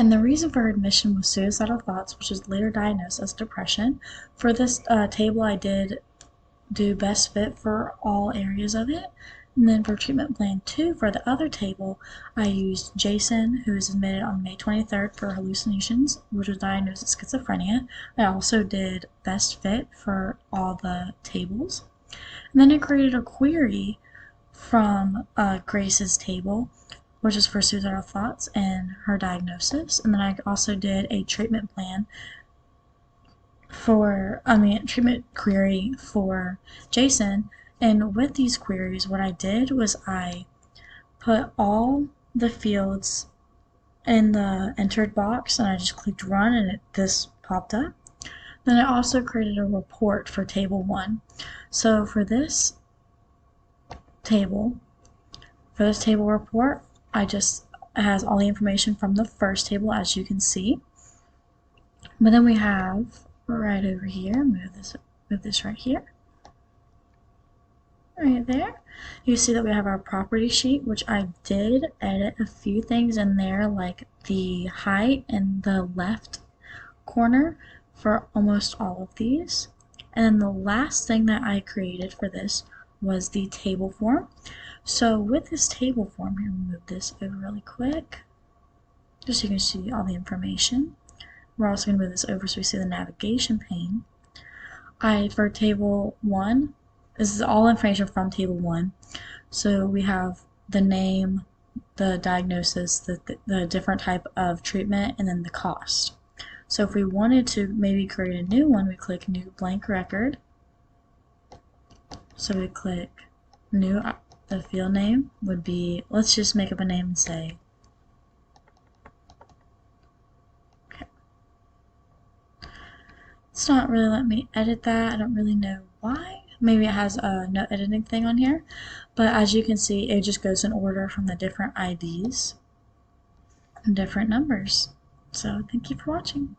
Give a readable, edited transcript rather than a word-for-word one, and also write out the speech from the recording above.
And the reason for her admission was suicidal thoughts, which was later diagnosed as depression. For this table, I did do best fit for all areas of it. And then for treatment plan 2, for the other table, I used Jason, who was admitted on May 23rd for hallucinations, which was diagnosed as schizophrenia. I also did best fit for all the tables. And then I created a query from Grace's table, which is for suicidal thoughts and her diagnosis. And then I also did a treatment plan treatment query for Jason. And with these queries, what I did was I put all the fields in the entered box and I just clicked run and this popped up. Then I also created a report for table 1. So for this table report, it has all the information from the first table, as you can see. But then we have right over here, move this right here, right there. You see that we have our property sheet, which I did edit a few things in there, like the height in the left corner for almost all of these. And then the last thing that I created for this was the table form. So with this table form, here, move this over really quick, just so you can see all the information. We're also going to move this over so we see the navigation pane. For table 1, this is all information from table 1. So we have the name, the diagnosis, the different type of treatment, and then the cost. So if we wanted to maybe create a new one, we click New Blank Record. So we click New, the field name would be, let's just make up a name and say, okay. It's not really letting me edit that. I don't really know why. Maybe it has a no editing thing on here. But as you can see, it just goes in order from the different IDs and different numbers. So thank you for watching.